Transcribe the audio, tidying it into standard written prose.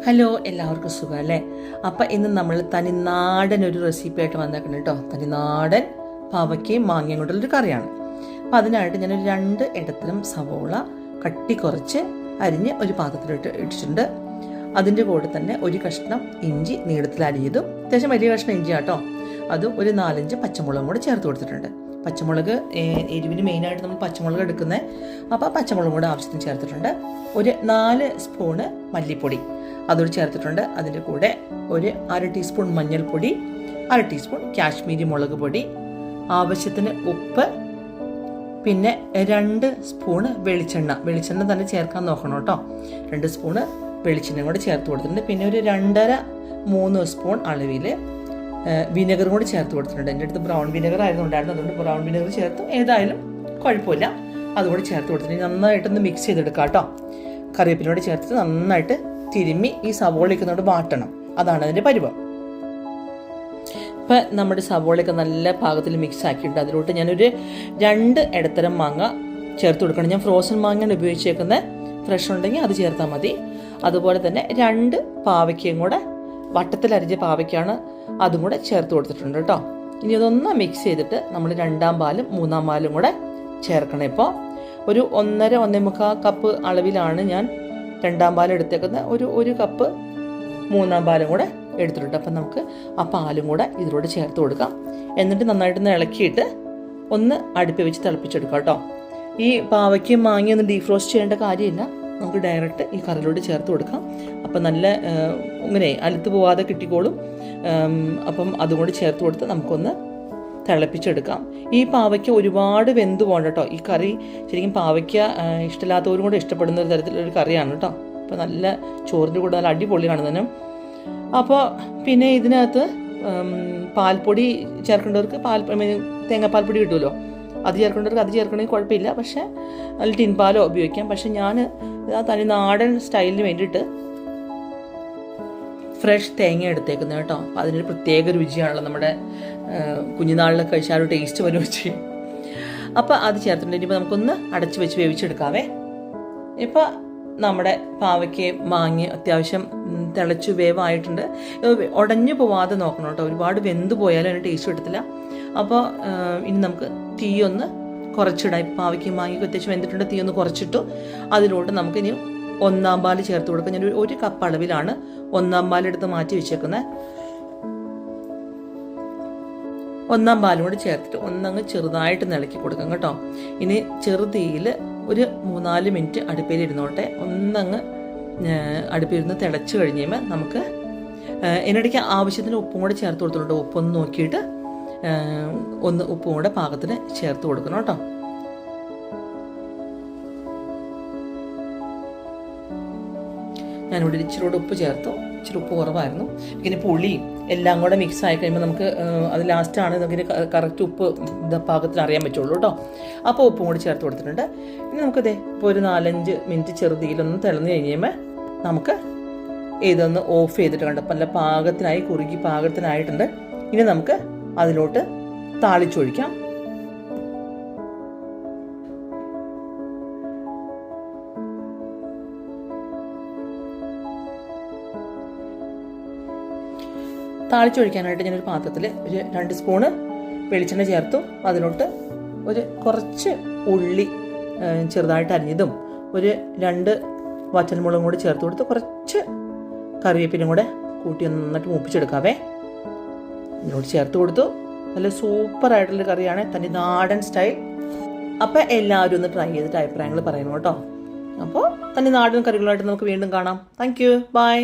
Hello, എല്ലാവർക്കും സുഖമല്ലേ? അപ്പം ഇന്ന് നമ്മൾ തനിനാടൻ ഒരു റെസിപ്പി ആയിട്ട് വന്നേക്കണം കേട്ടോ. തനിനാടൻ പാവയ്ക്കയും മാങ്ങയും കൊണ്ടുള്ളൊരു കറിയാണ്. അപ്പം അതിനായിട്ട് ഞാനൊരു 2 ഇടത്തരം സവോള കട്ടി കുറച്ച് അരിഞ്ഞ് ഒരു പാത്രത്തിലിട്ട് ഇട്ടിട്ടുണ്ട്. അതിൻ്റെ കൂടെ തന്നെ ഒരു കഷ്ണം ഇഞ്ചി നീളത്തിൽ അരിഞ്ഞതും, അത്യാവശ്യം വലിയ കഷ്ണം ഇഞ്ചി കേട്ടോ, അതും ഒരു 4-5 പച്ചമുളകും കൂടെ ചേർത്ത് കൊടുത്തിട്ടുണ്ട്. പച്ചമുളക് എരിവിന് മെയിനായിട്ട് നമ്മൾ പച്ചമുളക് എടുക്കുന്നത്, അപ്പോൾ പച്ചമുളകും കൂടെ ആവശ്യത്തിന് ചേർത്തിട്ടുണ്ട്. ഒരു 4 സ്പൂണ് മല്ലിപ്പൊടി അതോട് ചേർത്തിട്ടുണ്ട്. അതിൻ്റെ കൂടെ ഒരു 1/2 ടീസ്പൂൺ മഞ്ഞൾപ്പൊടി, 1/2 ടീസ്പൂൺ കാശ്മീരി മുളക് പൊടി, ആവശ്യത്തിന് ഉപ്പ്, പിന്നെ 2 സ്പൂണ് വെളിച്ചെണ്ണ തന്നെ ചേർക്കാൻ നോക്കണം കേട്ടോ. 2 സ്പൂണ് വെളിച്ചെണ്ണ കൂടെ ചേർത്ത് കൊടുത്തിട്ടുണ്ട്. പിന്നെ ഒരു 2.5-3 സ്പൂൺ അളവിൽ വിനെഗറും കൂടി ചേർത്ത് കൊടുത്തിട്ടുണ്ട്. എൻ്റെ അടുത്ത് ബ്രൗൺ വിനെഗർ ആയിരുന്നുണ്ടായിരുന്നു, അതുകൊണ്ട് ബ്രൗൺ വിനെഗർ ചേർത്ത്, ഏതായാലും കുഴപ്പമില്ല, അതുകൂടി ചേർത്ത് കൊടുത്തിട്ട് നന്നായിട്ടൊന്ന് മിക്സ് ചെയ്തെടുക്കാം കേട്ടോ. കറിവേപ്പിലൂടെ ചേർത്തിട്ട് നന്നായിട്ട് തിരുമ്മി ഈ സവോളയൊക്കെ നമ്മൾ വാട്ടണം. അതാണ് അതിൻ്റെ പരുവം. ഇപ്പം നമ്മുടെ സവോളയൊക്കെ നല്ല പാകത്തിൽ മിക്സ് ആക്കിയിട്ട് അതിലോട്ട് ഞാനൊരു 2 ഇടത്തരം മാങ്ങ ചേർത്ത് കൊടുക്കണം. ഞാൻ ഫ്രോസൺ മാങ്ങയാണ് ഉപയോഗിച്ചേക്കുന്നത്, ഫ്രഷ് ഉണ്ടെങ്കിൽ അത് ചേർത്താൽ മതി. അതുപോലെ തന്നെ 2 പാവയ്ക്കയും കൂടെ വട്ടത്തിലരിഞ്ഞ പാവയ്ക്കാണ്, അതും കൂടെ ചേർത്ത് കൊടുത്തിട്ടുണ്ട് കേട്ടോ. ഇനി അതൊന്ന് മിക്സ് ചെയ്തിട്ട് നമ്മൾ 2-ാം പാലും 3-ാം പാലും കൂടെ ചേർക്കണം. ഇപ്പോൾ ഒരു 1.5-1.25 കപ്പ് അളവിലാണ് ഞാൻ 2-ാം പാൽ എടുത്തേക്കുന്നത്. ഒരു കപ്പ് 3-ാം പാലും കൂടെ എടുത്തിട്ടുണ്ട്. അപ്പം നമുക്ക് ആ പാലും കൂടെ ഇതിലൂടെ ചേർത്ത് കൊടുക്കാം. എന്നിട്ട് നന്നായിട്ടൊന്ന് ഇളക്കിയിട്ട് ഒന്ന് അടുപ്പിൽ വെച്ച് തിളപ്പിച്ചെടുക്കാം കേട്ടോ. ഈ പാവയ്ക്കും മാങ്ങയൊന്നും ഡീഫ്രോസ്റ്റ് ചെയ്യേണ്ട കാര്യമില്ല, നമുക്ക് ഡയറക്റ്റ് ഈ കറിയിലോട്ട് ചേർത്ത് കൊടുക്കാം. അപ്പം നല്ല ഇങ്ങനെ അലുത്ത് പോവാതെ കിട്ടിക്കോളും. അപ്പം അതുകൊണ്ട് ചേർത്ത് കൊടുത്ത് നമുക്കൊന്ന് തിളപ്പിച്ചെടുക്കാം. ഈ പാവയ്ക്ക ഒരുപാട് വെന്ത് പോകണ്ട കേട്ടോ. ഈ കറി ശരിക്കും പാവയ്ക്ക ഇഷ്ടമില്ലാത്തവരും കൂടെ ഇഷ്ടപ്പെടുന്ന ഒരു തരത്തിലൊരു കറിയാണ് കേട്ടോ. അപ്പോൾ നല്ല ചോറിൻ്റെ കൂടെ നല്ല അടിപൊളിയാണ് തന്നെ. അപ്പോൾ പിന്നെ ഇതിനകത്ത് പാൽപ്പൊടി ചേർക്കേണ്ടവർക്ക് തേങ്ങാപ്പാൽപ്പൊടി കിട്ടുമല്ലോ, അത് ചേർക്കേണ്ടവർക്ക് അത് ചേർക്കണമെങ്കിൽ കുഴപ്പമില്ല. പക്ഷേ അതിൽ ടിൻപാലോ ഉപയോഗിക്കാം. പക്ഷെ ഞാൻ ആ തനി നാടൻ സ്റ്റൈലിന് വേണ്ടിയിട്ട് ഫ്രഷ് തേങ്ങ എടുത്തേക്കുന്നത് കേട്ടോ. അപ്പോൾ അതിനൊരു പ്രത്യേക രുചിയാണല്ലോ, നമ്മുടെ കുഞ്ഞുനാളിലൊക്കെ കഴിച്ചാൽ ഒരു ടേസ്റ്റ് വരും ചെയ്യും. അപ്പോൾ അത് ചേർത്തിട്ടുണ്ട്. ഇനിയിപ്പോൾ നമുക്കൊന്ന് അടച്ച് വെച്ച് വേവിച്ചെടുക്കാവേ. ഇപ്പോൾ നമ്മുടെ പാവയ്ക്കയും മാങ്ങ അത്യാവശ്യം തിളച്ചു വേവായിട്ടുണ്ട്. ഉടഞ്ഞു പോവാതെ നോക്കണം കേട്ടോ, ഒരുപാട് വെന്ത് പോയാലും അതിന് ടേസ്റ്റ് കിട്ടത്തില്ല. അപ്പോൾ ഇനി നമുക്ക് തീയൊന്ന് കുറച്ചിടാം. പാവയ്ക്കും മാങ്ങയ്ക്കും അത്യാവശ്യം വെന്തിട്ടുണ്ട്, തീയൊന്ന് കുറച്ചിട്ടു. അതിലോട്ട് നമുക്ക് ഇനി 1-ാം പാൽ ചേർത്ത് കൊടുക്കാം. ഞാൻ ഒരു കപ്പ് അളവിലാണ് 1-ാം പാലെടുത്ത് മാറ്റി വെച്ചേക്കുന്നത്. 1-ാം പാലും കൂടി ചേർത്തിട്ട് ഒന്നങ്ങ് ചെറുതായിട്ട് ഇളക്കി കൊടുക്കാം കേട്ടോ. ഇനി ചെറുതീയിൽ ഒരു 3-4 മിനിറ്റ് അടുപ്പിൽ ഇരുന്നോട്ടെ. ഒന്നങ്ങ് അടുപ്പിലിരുന്ന് തിളച്ച് കഴിഞ്ഞുമ്പോൾ നമുക്ക് ഇതിനിടയ്ക്ക് ആവശ്യത്തിന് ഉപ്പും കൂടെ ചേർത്ത് കൊടുത്തിട്ടുണ്ട്. ഉപ്പൊന്ന് നോക്കിയിട്ട് ഉപ്പും കൂടെ പാകത്തിന് ചേർത്ത് കൊടുക്കണം കേട്ടോ. ഞാനിവിടെ ഇച്ചിരി ഉപ്പ് ചേർത്തു, ഇച്ചിരി ഉപ്പ് കുറവായിരുന്നു. പിന്നെ പുളിയും എല്ലാം കൂടെ മിക്സ് ആയി കഴിയുമ്പോൾ നമുക്ക് അത് ലാസ്റ്റാണ് നമുക്കിന് കറക്റ്റ് ഉപ്പ് പാകത്തിന് അറിയാൻ പറ്റുള്ളൂ കേട്ടോ. അപ്പോൾ ഉപ്പും കൂടി ചേർത്ത് കൊടുത്തിട്ടുണ്ട്. ഇനി നമുക്കിതേ ഇപ്പോൾ ഒരു 4-5 മിനിറ്റ് ചെറുതീയിലൊന്ന് തിളന്ന് കഴിയുമ്പോൾ നമുക്ക് ഇതൊന്ന് ഓഫ് ചെയ്തിട്ട് കണ്ടപ്പോൾ നല്ല പാകത്തിനായി കുറുകി പാകത്തിനായിട്ടുണ്ട്. ഇനി നമുക്ക് അതിലോട്ട് താളിച്ചൊഴിക്കാം. താളിച്ചൊഴിക്കാനായിട്ട് ഞാനൊരു പാത്രത്തിൽ ഒരു 2 സ്പൂണ് വെളിച്ചെണ്ണ ചേർത്തു. അതിലോട്ട് ഒരു കുറച്ച് ഉള്ളി ചെറുതായിട്ട് അരിഞ്ഞതും, ഒരു 2 വറ്റൽമുളകും കൂടി ചേർത്ത് കൊടുത്ത് കുറച്ച് കറിവേപ്പിലും കൂടെ കൂട്ടി നന്നായിട്ട് മൂപ്പിച്ചെടുക്കാവേ. ഇതിനോട് ചേർത്ത് കൊടുത്തു. നല്ല സൂപ്പറായിട്ടുള്ളൊരു കറിയാണ്, തനി നാടൻ സ്റ്റൈൽ. അപ്പം എല്ലാവരും ഒന്ന് ട്രൈ ചെയ്തിട്ട് അഭിപ്രായങ്ങൾ പറയണം കേട്ടോ. അപ്പോൾ തനി നാടൻ കറികളായിട്ട് നമുക്ക് വീണ്ടും കാണാം. Thank you, by.